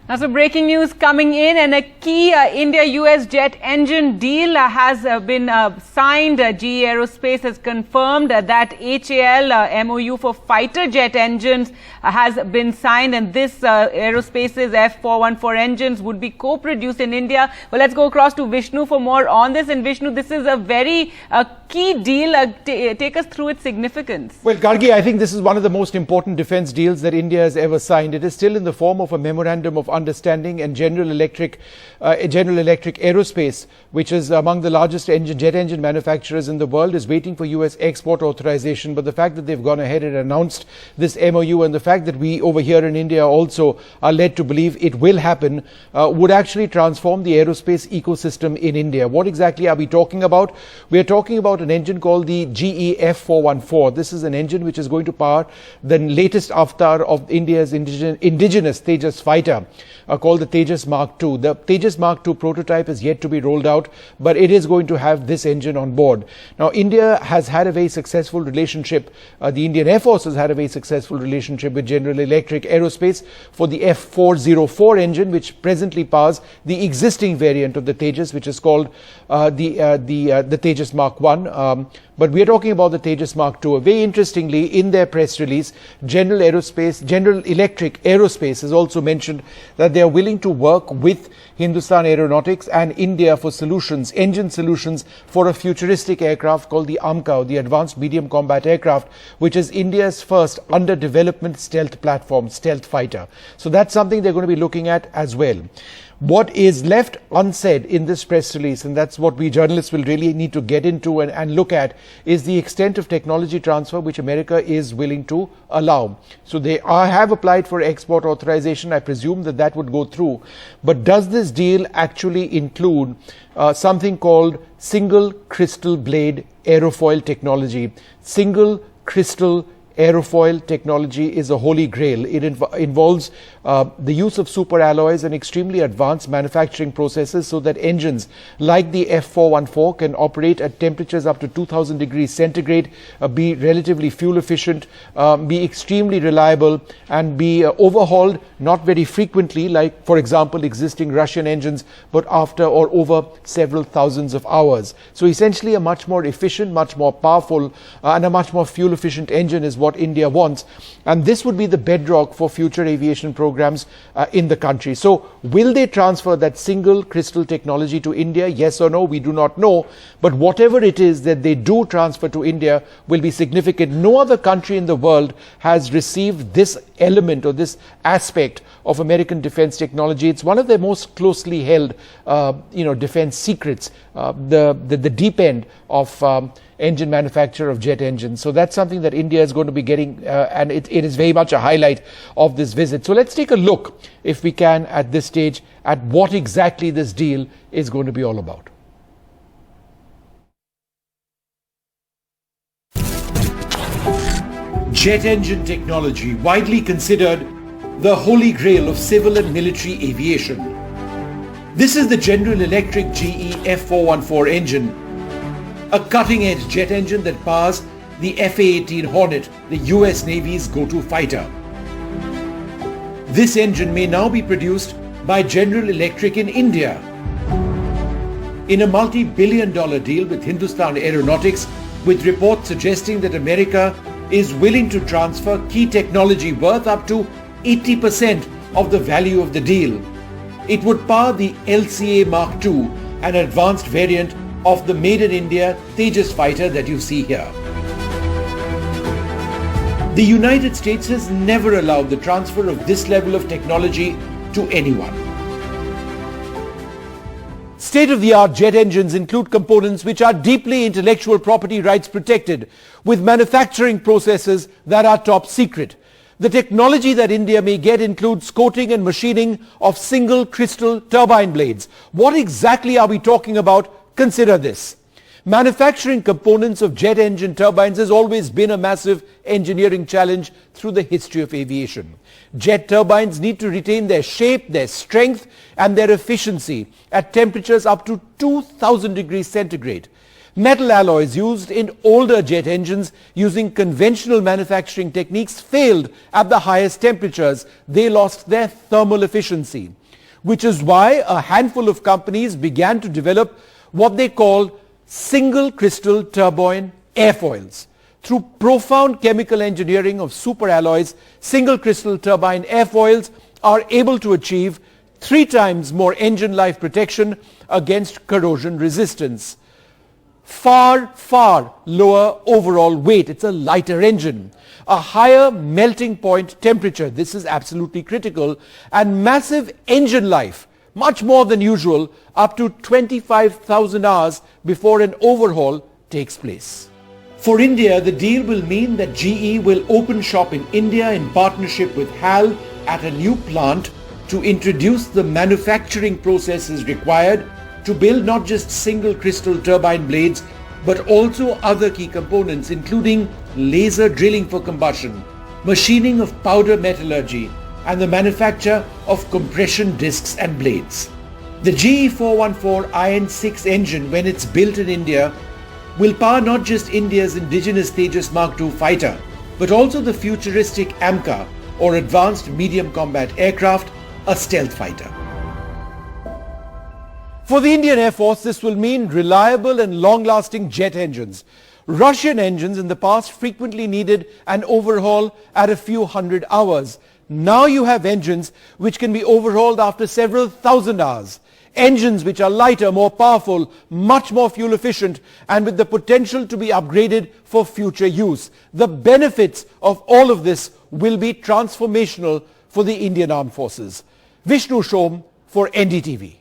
Now, so breaking news coming in, and a key India-US jet engine deal has been signed. GE Aerospace has confirmed that HAL MOU for fighter jet engines has been signed, and this Aerospace's F414 engines would be co-produced in India. Well, let's go across to Vishnu for more on this. And Vishnu, this is a very key deal. Take us through its significance. Well, Gargi, I think this is one of the most important defense deals that India has ever signed. It is still in the form of a memorandum of understanding, and General Electric Aerospace, which is among the largest jet engine manufacturers in the world, is waiting for US export authorization. But the fact that they've gone ahead and announced this MOU, and the fact that we over here in India also are led to believe it will happen, would actually transform the aerospace ecosystem in India. What exactly are we talking about? We are talking about an engine called the GE F414. This is an engine which is going to power the latest avatar of India's indigenous Tejas fighter, called the Tejas Mark II. The Tejas Mark II prototype is yet to be rolled out, but it is going to have this engine on board. Now, India has had a very successful relationship. The Indian Air Force has had a very successful relationship with General Electric Aerospace for the F404 engine, which presently powers the existing variant of the Tejas, which is called the Tejas Mark I. But we are talking about the Tejas Mark II. Very interestingly, in their press release, General Electric Aerospace has also mentioned that they are willing to work with Hindustan Aeronautics and India for solutions, engine solutions for a futuristic aircraft called the AMCA, the Advanced Medium Combat Aircraft, which is India's first under development stealth platform, stealth fighter. So that's something they're going to be looking at as well. What is left unsaid in this press release, and that's what we journalists will really need to get into and look at, is the extent of technology transfer which America is willing to allow. So they have applied for export authorization. I presume that would go through. But does this deal actually include something called single crystal blade aerofoil technology? Single crystal aerofoil technology is a holy grail. It involves the use of super alloys and extremely advanced manufacturing processes so that engines like the F414 can operate at temperatures up to 2000 degrees centigrade, be relatively fuel efficient, be extremely reliable, and be overhauled not very frequently, like, for example, existing Russian engines, but after or over several thousands of hours. So essentially a much more efficient, much more powerful, and a much more fuel efficient engine is what India wants, and this would be the bedrock for future aviation programs in the country. So will they transfer that single crystal technology to India? Yes or no? We do not know, but whatever it is that they do transfer to India will be significant. No other country in the world has received this element or this aspect of American defense technology. It's one of the most closely held defense secrets, the deep end of engine manufacture of jet engines. So that's something that India is going to be getting, and it is very much a highlight of this visit. So let's take a look, if we can, at this stage, at what exactly this deal is going to be all about. Jet engine technology, widely considered the holy grail of civil and military aviation. This is the General Electric GE F414 engine, a cutting-edge jet engine that powers the F-A-18 Hornet, the US Navy's go-to fighter. This engine may now be produced by General Electric in India in a multi-billion-dollar deal with Hindustan Aeronautics, with reports suggesting that America is willing to transfer key technology worth up to 80% of the value of the deal. It would power the LCA Mark II, an advanced variant of the Made in India Tejas fighter that you see here. The United States has never allowed the transfer of this level of technology to anyone. State-of-the-art jet engines include components which are deeply intellectual property rights protected, with manufacturing processes that are top secret. The technology that India may get includes coating and machining of single crystal turbine blades. What exactly are we talking about? Consider this. Manufacturing components of jet engine turbines has always been a massive engineering challenge through the history of aviation. Jet turbines need to retain their shape, their strength, and their efficiency at temperatures up to 2000 degrees centigrade. Metal alloys used in older jet engines using conventional manufacturing techniques failed at the highest temperatures. They lost their thermal efficiency, which is why a handful of companies began to develop what they call single crystal turbine airfoils. Through profound chemical engineering of superalloys, single crystal turbine airfoils are able to achieve 3 times more engine life protection against corrosion resistance. Far lower overall weight. It's a lighter engine. A higher melting point temperature. This is absolutely critical. And massive engine life, much more than usual, up to 25,000 hours before an overhaul takes place. For India, the deal will mean that GE will open shop in India in partnership with HAL at a new plant to introduce the manufacturing processes required to build not just single crystal turbine blades, but also other key components, including laser drilling for combustion, machining of powder metallurgy, and the manufacture of compression discs and blades. The GE 414 IN6 engine, when it's built in India, will power not just India's indigenous Tejas Mark II fighter, but also the futuristic AMCA, or Advanced Medium Combat Aircraft, a stealth fighter. For the Indian Air Force, this will mean reliable and long-lasting jet engines. Russian engines in the past frequently needed an overhaul at a few hundred hours. Now you have engines which can be overhauled after several thousand hours. Engines which are lighter, more powerful, much more fuel efficient, and with the potential to be upgraded for future use. The benefits of all of this will be transformational for the Indian Armed Forces. Vishnu Shom for NDTV.